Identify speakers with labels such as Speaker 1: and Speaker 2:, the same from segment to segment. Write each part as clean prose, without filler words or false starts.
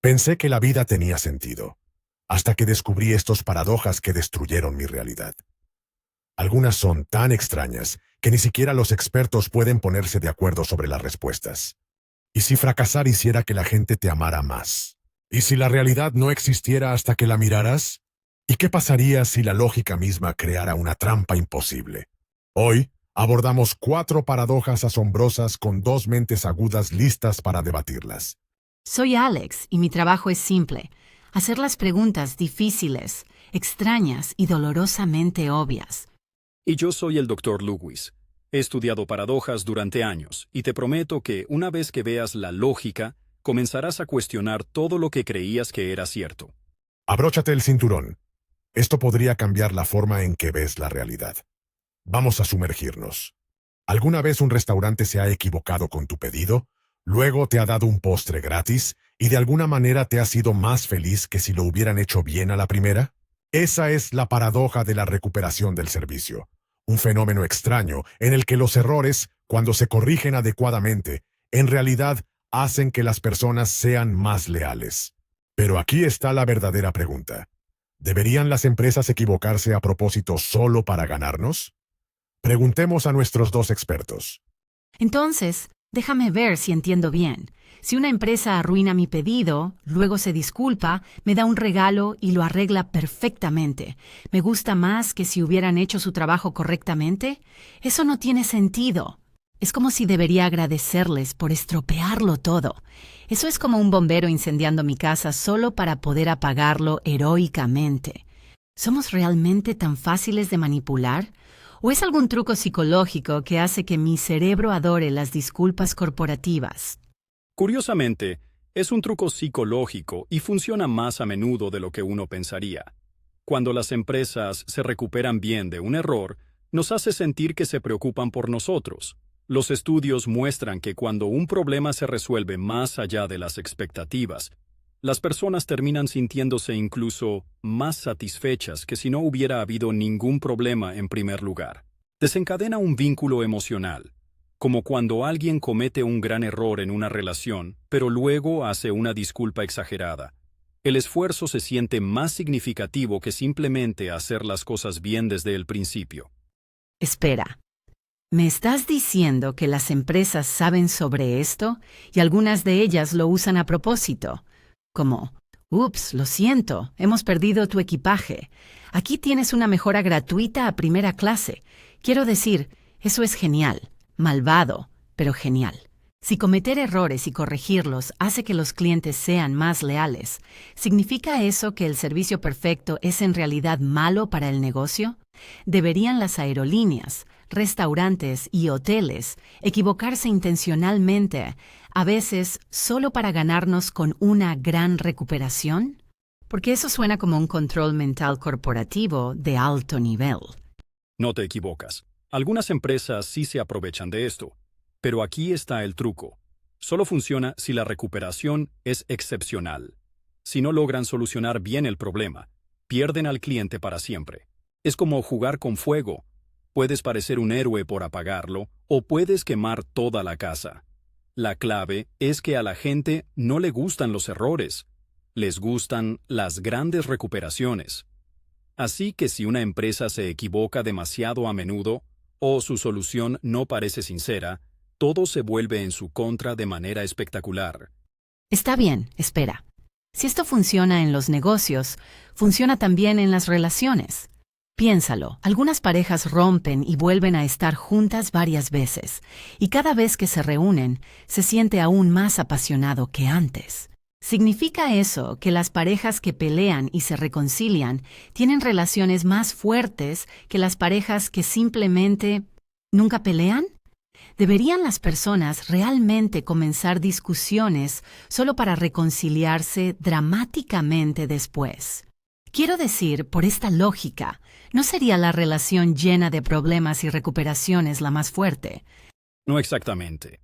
Speaker 1: Pensé que la vida tenía sentido, hasta que descubrí estos paradojas que destruyeron mi realidad. Algunas son tan extrañas que ni siquiera los expertos pueden ponerse de acuerdo sobre las respuestas. ¿Y si fracasar hiciera que la gente te amara más? ¿Y si la realidad no existiera hasta que la miraras? ¿Y qué pasaría si la lógica misma creara una trampa imposible? Hoy abordamos 4 paradojas asombrosas con 2 mentes agudas listas para debatirlas.
Speaker 2: Soy Alex y mi trabajo es simple: hacer las preguntas difíciles, extrañas y dolorosamente obvias.
Speaker 3: Y yo soy el Dr. Lewis. He estudiado paradojas durante años y te prometo que una vez que veas la lógica, comenzarás a cuestionar todo lo que creías que era cierto.
Speaker 1: Abróchate el cinturón. Esto podría cambiar la forma en que ves la realidad. Vamos a sumergirnos. ¿Alguna vez un restaurante se ha equivocado con tu pedido? Luego te ha dado un postre gratis y de alguna manera te ha sido más feliz que si lo hubieran hecho bien a la primera? Esa es la paradoja de la recuperación del servicio. Un fenómeno extraño en el que los errores, cuando se corrigen adecuadamente, en realidad hacen que las personas sean más leales. Pero aquí está la verdadera pregunta. ¿Deberían las empresas equivocarse a propósito solo para ganarnos? Preguntemos a nuestros 2 expertos.
Speaker 2: Entonces, déjame ver si entiendo bien. Si una empresa arruina mi pedido, luego se disculpa, me da un regalo y lo arregla perfectamente, ¿me gusta más que si hubieran hecho su trabajo correctamente? Eso no tiene sentido. Es como si debería agradecerles por estropearlo todo. Eso es como un bombero incendiando mi casa solo para poder apagarlo heroicamente. ¿Somos realmente tan fáciles de manipular? ¿O es algún truco psicológico que hace que mi cerebro adore las disculpas corporativas?
Speaker 3: Curiosamente, es un truco psicológico y funciona más a menudo de lo que uno pensaría. Cuando las empresas se recuperan bien de un error, nos hace sentir que se preocupan por nosotros. Los estudios muestran que cuando un problema se resuelve más allá de las expectativas, las personas terminan sintiéndose incluso más satisfechas que si no hubiera habido ningún problema en primer lugar. Desencadena un vínculo emocional, como cuando alguien comete un gran error en una relación, pero luego hace una disculpa exagerada. El esfuerzo se siente más significativo que simplemente hacer las cosas bien desde el principio.
Speaker 2: Espera, ¿me estás diciendo que las empresas saben sobre esto y algunas de ellas lo usan a propósito? Como, ups, lo siento, hemos perdido tu equipaje. Aquí tienes una mejora gratuita a primera clase. Quiero decir, eso es genial, malvado, pero genial. Si cometer errores y corregirlos hace que los clientes sean más leales, ¿significa eso que el servicio perfecto es en realidad malo para el negocio? ¿Deberían las aerolíneas, restaurantes y hoteles equivocarse intencionalmente, a veces solo para ganarnos con una gran recuperación? Porque eso suena como un control mental corporativo de alto nivel.
Speaker 3: No te equivocas. Algunas empresas sí se aprovechan de esto. Pero aquí está el truco. Solo funciona si la recuperación es excepcional. Si no logran solucionar bien el problema, pierden al cliente para siempre. Es como jugar con fuego. Puedes parecer un héroe por apagarlo o puedes quemar toda la casa. La clave es que a la gente no le gustan los errores. Les gustan las grandes recuperaciones. Así que si una empresa se equivoca demasiado a menudo o su solución no parece sincera, todo se vuelve en su contra de manera espectacular.
Speaker 2: Está bien, espera. Si esto funciona en los negocios, funciona también en las relaciones. Piénsalo, algunas parejas rompen y vuelven a estar juntas varias veces, y cada vez que se reúnen, se siente aún más apasionado que antes. ¿Significa eso que las parejas que pelean y se reconcilian tienen relaciones más fuertes que las parejas que simplemente nunca pelean? ¿Deberían las personas realmente comenzar discusiones solo para reconciliarse dramáticamente después? Quiero decir, por esta lógica, ¿no sería la relación llena de problemas y recuperaciones la más fuerte?
Speaker 3: No exactamente.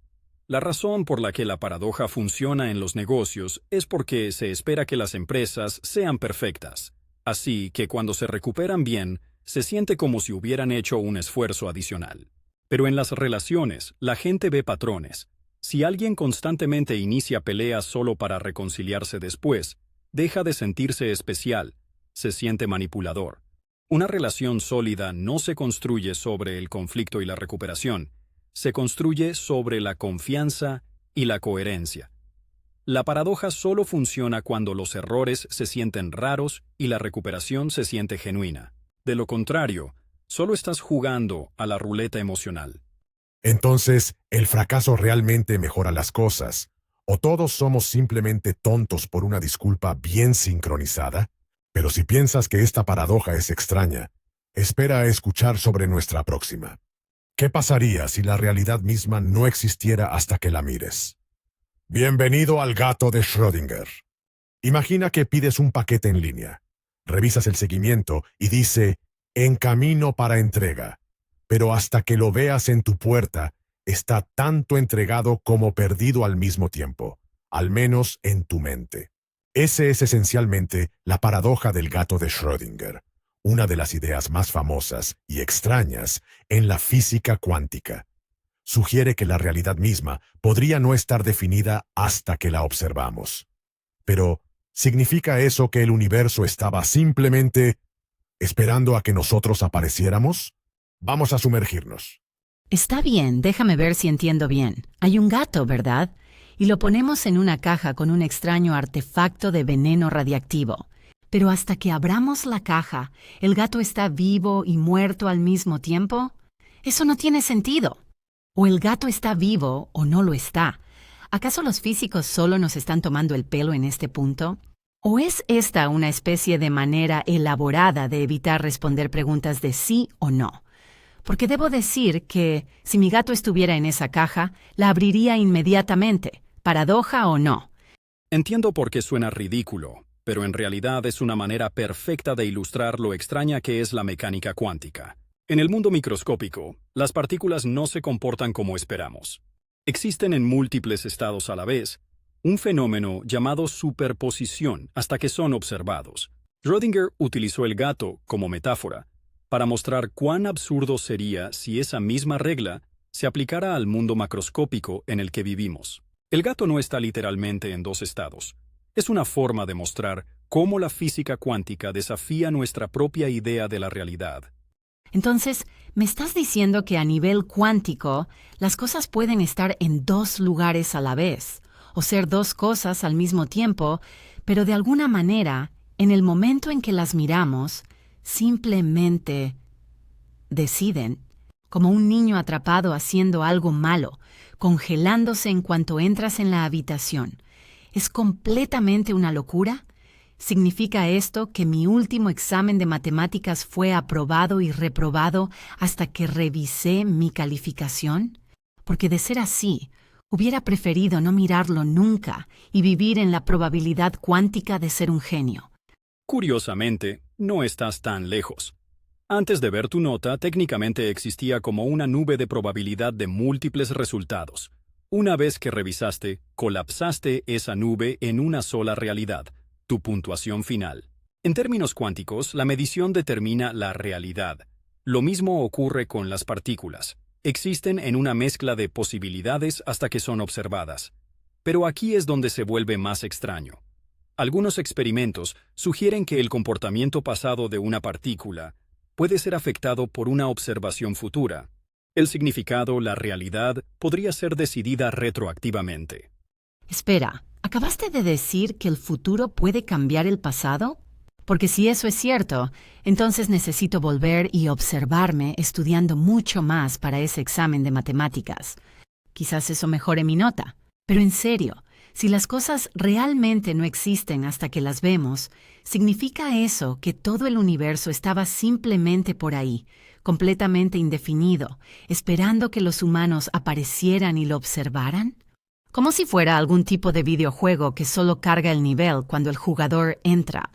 Speaker 3: La razón por la que la paradoja funciona en los negocios es porque se espera que las empresas sean perfectas. Así que cuando se recuperan bien, se siente como si hubieran hecho un esfuerzo adicional. Pero en las relaciones, la gente ve patrones. Si alguien constantemente inicia peleas solo para reconciliarse después, deja de sentirse especial, se siente manipulador. Una relación sólida no se construye sobre el conflicto y la recuperación, se construye sobre la confianza y la coherencia. La paradoja solo funciona cuando los errores se sienten raros y la recuperación se siente genuina. De lo contrario, solo estás jugando a la ruleta emocional.
Speaker 1: Entonces, ¿el fracaso realmente mejora las cosas? ¿O todos somos simplemente tontos por una disculpa bien sincronizada? Pero si piensas que esta paradoja es extraña, espera a escuchar sobre nuestra próxima. ¿Qué pasaría si la realidad misma no existiera hasta que la mires? Bienvenido al gato de Schrödinger. Imagina que pides un paquete en línea. Revisas el seguimiento y dice, en camino para entrega. Pero hasta que lo veas en tu puerta, está tanto entregado como perdido al mismo tiempo, al menos en tu mente. Ese es esencialmente la paradoja del gato de Schrödinger, una de las ideas más famosas y extrañas en la física cuántica. Sugiere que la realidad misma podría no estar definida hasta que la observamos. Pero, ¿significa eso que el universo estaba simplemente esperando a que nosotros apareciéramos? Vamos a sumergirnos.
Speaker 2: Está bien, déjame ver si entiendo bien. Hay un gato, ¿verdad? Y lo ponemos en una caja con un extraño artefacto de veneno radiactivo. Pero hasta que abramos la caja, ¿el gato está vivo y muerto al mismo tiempo? Eso no tiene sentido. O el gato está vivo o no lo está. ¿Acaso los físicos solo nos están tomando el pelo en este punto? ¿O es esta una especie de manera elaborada de evitar responder preguntas de sí o no? Porque debo decir que, si mi gato estuviera en esa caja, la abriría inmediatamente, paradoja o no.
Speaker 3: Entiendo por qué suena ridículo, pero en realidad es una manera perfecta de ilustrar lo extraña que es la mecánica cuántica. En el mundo microscópico, las partículas no se comportan como esperamos. Existen en múltiples estados a la vez, un fenómeno llamado superposición hasta que son observados. Schrödinger utilizó el gato como metáfora para mostrar cuán absurdo sería si esa misma regla se aplicara al mundo macroscópico en el que vivimos. El gato no está literalmente en dos estados. Es una forma de mostrar cómo la física cuántica desafía nuestra propia idea de la realidad.
Speaker 2: Entonces, ¿me estás diciendo que a nivel cuántico las cosas pueden estar en dos lugares a la vez, o ser dos cosas al mismo tiempo, pero de alguna manera, en el momento en que las miramos, simplemente deciden, como un niño atrapado haciendo algo malo, congelándose en cuanto entras en la habitación? ¿Es completamente una locura? ¿Significa esto que mi último examen de matemáticas fue aprobado y reprobado hasta que revisé mi calificación? Porque de ser así, hubiera preferido no mirarlo nunca y vivir en la probabilidad cuántica de ser un genio.
Speaker 3: Curiosamente, no estás tan lejos. Antes de ver tu nota, técnicamente existía como una nube de probabilidad de múltiples resultados. Una vez que revisaste, colapsaste esa nube en una sola realidad, tu puntuación final. En términos cuánticos, la medición determina la realidad. Lo mismo ocurre con las partículas. Existen en una mezcla de posibilidades hasta que son observadas. Pero aquí es donde se vuelve más extraño. Algunos experimentos sugieren que el comportamiento pasado de una partícula puede ser afectado por una observación futura. El significado, la realidad, podría ser decidida retroactivamente.
Speaker 2: Espera, ¿acabaste de decir que el futuro puede cambiar el pasado? Porque si eso es cierto, entonces necesito volver y observarme estudiando mucho más para ese examen de matemáticas. Quizás eso mejore mi nota. Pero en serio, si las cosas realmente no existen hasta que las vemos, ¿significa eso que todo el universo estaba simplemente por ahí, completamente indefinido, esperando que los humanos aparecieran y lo observaran? Como si fuera algún tipo de videojuego que solo carga el nivel cuando el jugador entra.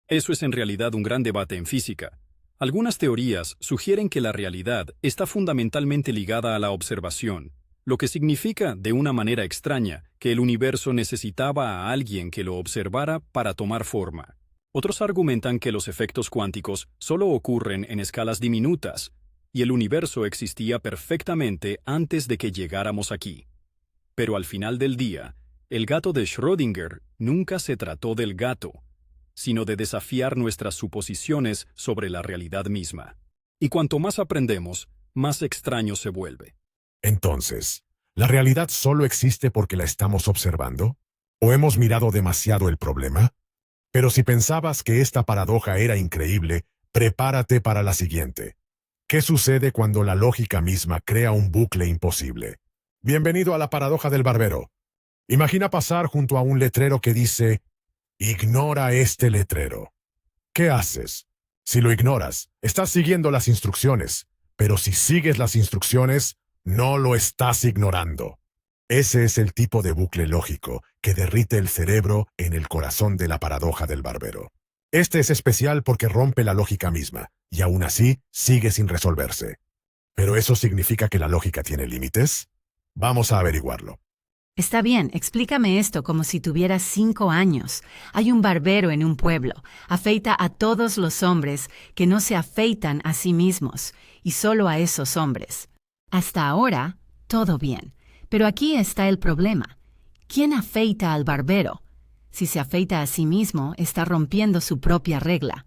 Speaker 3: Eso es en realidad un gran debate en física. Algunas teorías sugieren que la realidad está fundamentalmente ligada a la observación, lo que significa, de una manera extraña, que el universo necesitaba a alguien que lo observara para tomar forma. Otros argumentan que los efectos cuánticos solo ocurren en escalas diminutas, y el universo existía perfectamente antes de que llegáramos aquí. Pero al final del día, el gato de Schrödinger nunca se trató del gato, sino de desafiar nuestras suposiciones sobre la realidad misma. Y cuanto más aprendemos, más extraño se vuelve.
Speaker 1: Entonces, ¿la realidad solo existe porque la estamos observando? ¿O hemos mirado demasiado el problema? Pero si pensabas que esta paradoja era increíble, prepárate para la siguiente. ¿Qué sucede cuando la lógica misma crea un bucle imposible? Bienvenido a la paradoja del barbero. Imagina pasar junto a un letrero que dice: ignora este letrero. ¿Qué haces? Si lo ignoras, estás siguiendo las instrucciones, pero si sigues las instrucciones, no lo estás ignorando. Ese es el tipo de bucle lógico que derrite el cerebro en el corazón de la paradoja del barbero. Este es especial porque rompe la lógica misma, y aún así sigue sin resolverse. ¿Pero eso significa que la lógica tiene límites? Vamos a averiguarlo.
Speaker 2: Está bien, explícame esto como si tuvieras 5 años. Hay un barbero en un pueblo. Afeita a todos los hombres que no se afeitan a sí mismos, y solo a esos hombres. Hasta ahora, todo bien. Pero aquí está el problema. ¿Quién afeita al barbero? Si se afeita a sí mismo, está rompiendo su propia regla.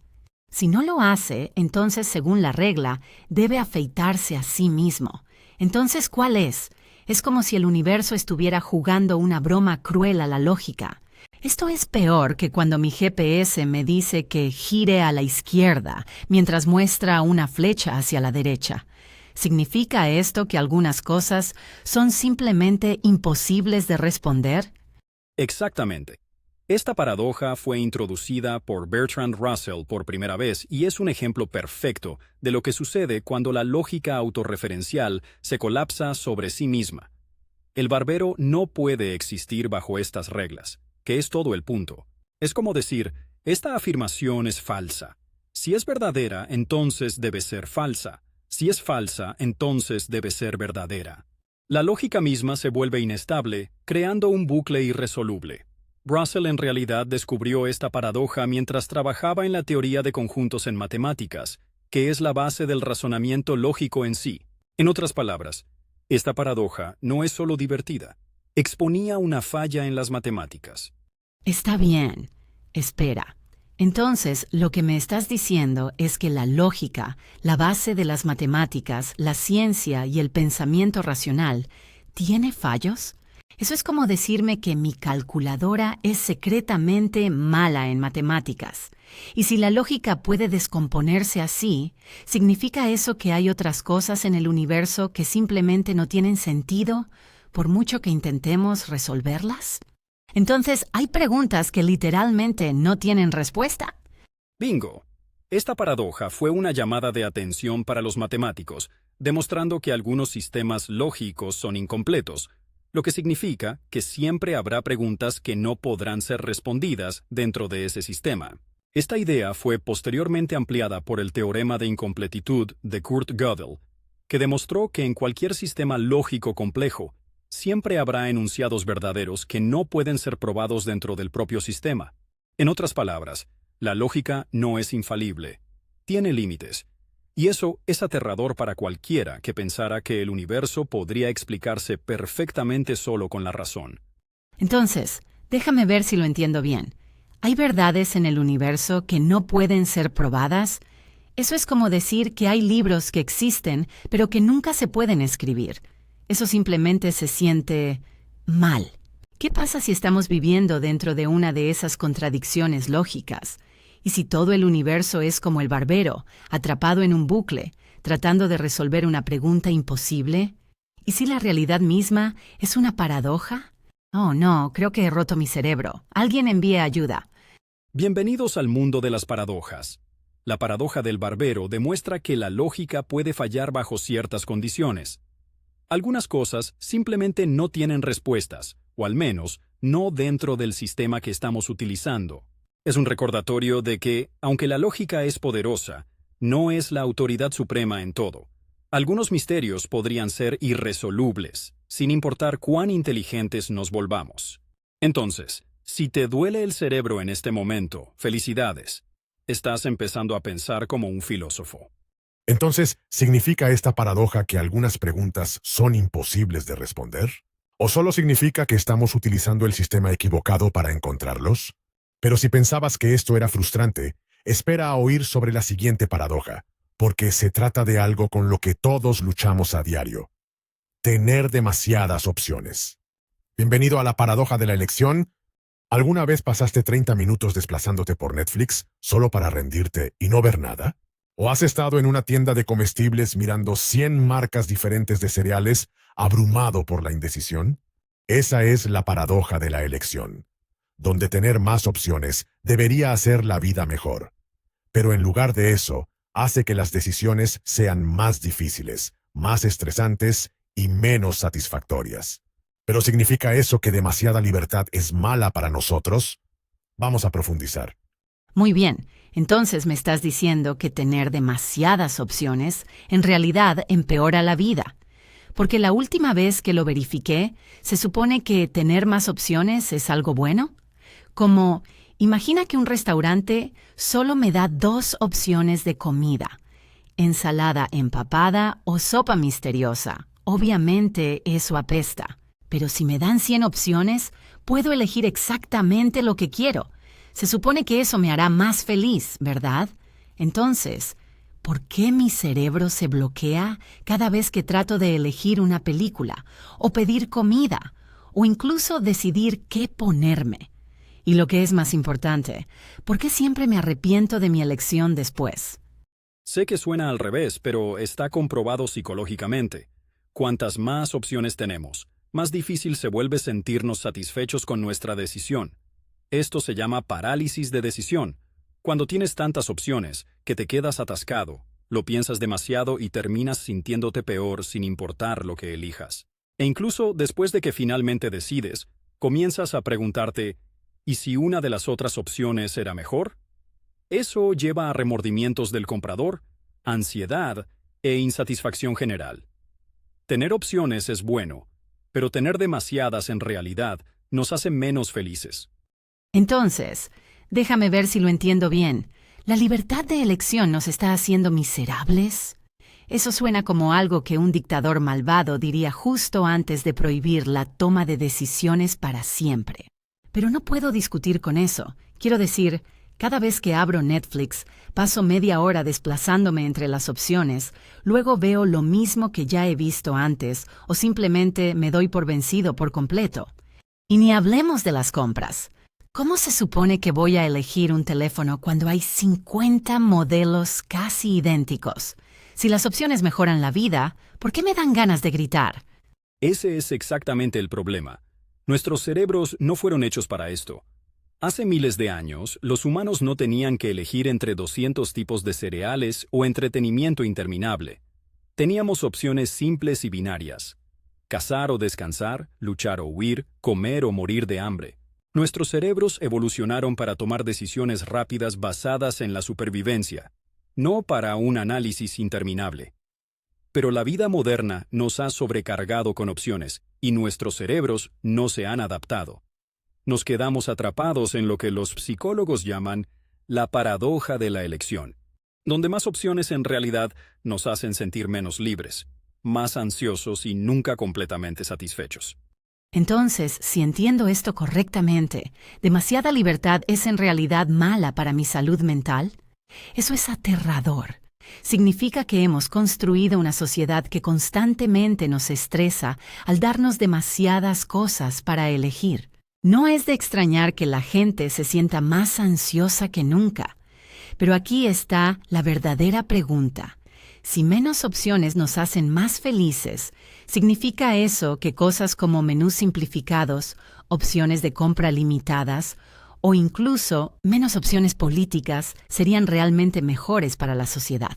Speaker 2: Si no lo hace, entonces, según la regla, debe afeitarse a sí mismo. Entonces, ¿cuál es? Es como si el universo estuviera jugando una broma cruel a la lógica. Esto es peor que cuando mi GPS me dice que gire a la izquierda, mientras muestra una flecha hacia la derecha. ¿Significa esto que algunas cosas son simplemente imposibles de responder?
Speaker 3: Exactamente. Esta paradoja fue introducida por Bertrand Russell por primera vez y es un ejemplo perfecto de lo que sucede cuando la lógica autorreferencial se colapsa sobre sí misma. El barbero no puede existir bajo estas reglas, que es todo el punto. Es como decir, esta afirmación es falsa. Si es verdadera, entonces debe ser falsa. Si es falsa, entonces debe ser verdadera. La lógica misma se vuelve inestable, creando un bucle irresoluble. Russell en realidad descubrió esta paradoja mientras trabajaba en la teoría de conjuntos en matemáticas, que es la base del razonamiento lógico en sí. En otras palabras, esta paradoja no es solo divertida, exponía una falla en las matemáticas.
Speaker 2: Está bien. Espera. Entonces, lo que me estás diciendo es que la lógica, la base de las matemáticas, la ciencia y el pensamiento racional, ¿tiene fallos? Eso es como decirme que mi calculadora es secretamente mala en matemáticas. Y si la lógica puede descomponerse así, ¿significa eso que hay otras cosas en el universo que simplemente no tienen sentido, por mucho que intentemos resolverlas? Entonces, ¿hay preguntas que literalmente no tienen respuesta?
Speaker 3: ¡Bingo! Esta paradoja fue una llamada de atención para los matemáticos, demostrando que algunos sistemas lógicos son incompletos, lo que significa que siempre habrá preguntas que no podrán ser respondidas dentro de ese sistema. Esta idea fue posteriormente ampliada por el teorema de incompletitud de Kurt Gödel, que demostró que en cualquier sistema lógico complejo, siempre habrá enunciados verdaderos que no pueden ser probados dentro del propio sistema. En otras palabras, la lógica no es infalible, tiene límites. Y eso es aterrador para cualquiera que pensara que el universo podría explicarse perfectamente solo con la razón.
Speaker 2: Entonces, déjame ver si lo entiendo bien. ¿Hay verdades en el universo que no pueden ser probadas? Eso es como decir que hay libros que existen, pero que nunca se pueden escribir. Eso simplemente se siente mal. ¿Qué pasa si estamos viviendo dentro de una de esas contradicciones lógicas? ¿Y si todo el universo es como el barbero, atrapado en un bucle, tratando de resolver una pregunta imposible? ¿Y si la realidad misma es una paradoja? Oh, no, creo que he roto mi cerebro. Alguien envíe ayuda.
Speaker 3: Bienvenidos al mundo de las paradojas. La paradoja del barbero demuestra que la lógica puede fallar bajo ciertas condiciones. Algunas cosas simplemente no tienen respuestas, o al menos no dentro del sistema que estamos utilizando. Es un recordatorio de que, aunque la lógica es poderosa, no es la autoridad suprema en todo. Algunos misterios podrían ser irresolubles, sin importar cuán inteligentes nos volvamos. Entonces, si te duele el cerebro en este momento, felicidades. Estás empezando a pensar como un filósofo.
Speaker 1: Entonces, ¿significa esta paradoja que algunas preguntas son imposibles de responder? ¿O solo significa que estamos utilizando el sistema equivocado para encontrarlos? Pero si pensabas que esto era frustrante, espera a oír sobre la siguiente paradoja, porque se trata de algo con lo que todos luchamos a diario. Tener demasiadas opciones. Bienvenido a la paradoja de la elección. ¿Alguna vez pasaste 30 minutos desplazándote por Netflix solo para rendirte y no ver nada? ¿O has estado en una tienda de comestibles mirando 100 marcas diferentes de cereales, abrumado por la indecisión? Esa es la paradoja de la elección, donde tener más opciones debería hacer la vida mejor. Pero en lugar de eso, hace que las decisiones sean más difíciles, más estresantes y menos satisfactorias. ¿Pero significa eso que demasiada libertad es mala para nosotros? Vamos a profundizar.
Speaker 2: Muy bien, entonces me estás diciendo que tener demasiadas opciones en realidad empeora la vida. Porque la última vez que lo verifiqué, se supone que tener más opciones es algo bueno. Como, imagina que un restaurante solo me da 2 opciones de comida: ensalada empapada o sopa misteriosa. Obviamente eso apesta. Pero si me dan 100 opciones, puedo elegir exactamente lo que quiero. Se supone que eso me hará más feliz, ¿verdad? Entonces, ¿por qué mi cerebro se bloquea cada vez que trato de elegir una película, o pedir comida, o incluso decidir qué ponerme? Y lo que es más importante, ¿por qué siempre me arrepiento de mi elección después?
Speaker 3: Sé que suena al revés, pero está comprobado psicológicamente. Cuantas más opciones tenemos, más difícil se vuelve sentirnos satisfechos con nuestra decisión. Esto se llama parálisis de decisión. Cuando tienes tantas opciones que te quedas atascado, lo piensas demasiado y terminas sintiéndote peor sin importar lo que elijas. E incluso después de que finalmente decides, comienzas a preguntarte, ¿y si una de las otras opciones era mejor? Eso lleva a remordimientos del comprador, ansiedad e insatisfacción general. Tener opciones es bueno, pero tener demasiadas en realidad nos hace menos felices.
Speaker 2: Entonces, déjame ver si lo entiendo bien. ¿La libertad de elección nos está haciendo miserables? Eso suena como algo que un dictador malvado diría justo antes de prohibir la toma de decisiones para siempre. Pero no puedo discutir con eso. Quiero decir, cada vez que abro Netflix, paso media hora desplazándome entre las opciones, luego veo lo mismo que ya he visto antes, o simplemente me doy por vencido por completo. Y ni hablemos de las compras. ¿Cómo se supone que voy a elegir un teléfono cuando hay 50 modelos casi idénticos? Si las opciones mejoran la vida, ¿por qué me dan ganas de gritar?
Speaker 3: Ese es exactamente el problema. Nuestros cerebros no fueron hechos para esto. Hace miles de años, los humanos no tenían que elegir entre 200 tipos de cereales o entretenimiento interminable. Teníamos opciones simples y binarias: cazar o descansar, luchar o huir, comer o morir de hambre. Nuestros cerebros evolucionaron para tomar decisiones rápidas basadas en la supervivencia, no para un análisis interminable. Pero la vida moderna nos ha sobrecargado con opciones y nuestros cerebros no se han adaptado. Nos quedamos atrapados en lo que los psicólogos llaman la paradoja de la elección, donde más opciones en realidad nos hacen sentir menos libres, más ansiosos y nunca completamente satisfechos.
Speaker 2: Entonces, si entiendo esto correctamente, ¿demasiada libertad es en realidad mala para mi salud mental? Eso es aterrador. Significa que hemos construido una sociedad que constantemente nos estresa al darnos demasiadas cosas para elegir. No es de extrañar que la gente se sienta más ansiosa que nunca. Pero aquí está la verdadera pregunta. Si menos opciones nos hacen más felices, ¿significa eso que cosas como menús simplificados, opciones de compra limitadas o incluso menos opciones políticas serían realmente mejores para la sociedad?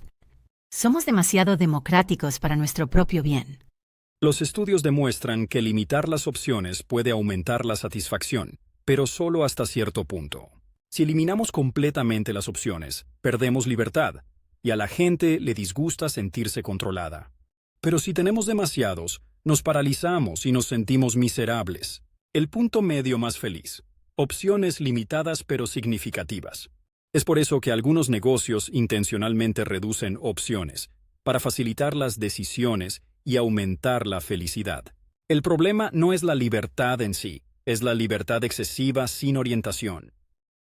Speaker 2: Somos demasiado democráticos para nuestro propio bien.
Speaker 3: Los estudios demuestran que limitar las opciones puede aumentar la satisfacción, pero solo hasta cierto punto. Si eliminamos completamente las opciones, perdemos libertad, y a la gente le disgusta sentirse controlada. Pero si tenemos demasiados, nos paralizamos y nos sentimos miserables. El punto medio más feliz: opciones limitadas pero significativas. Es por eso que algunos negocios intencionalmente reducen opciones, para facilitar las decisiones y aumentar la felicidad. El problema no es la libertad en sí, es la libertad excesiva sin orientación.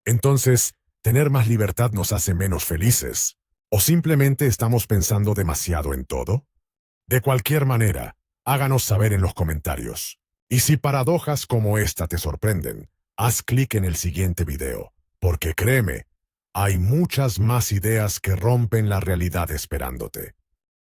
Speaker 1: Entonces, ¿tener más libertad nos hace menos felices? ¿O simplemente estamos pensando demasiado en todo? De cualquier manera, háganos saber en los comentarios. Y si paradojas como esta te sorprenden, haz clic en el siguiente video, porque créeme, hay muchas más ideas que rompen la realidad esperándote.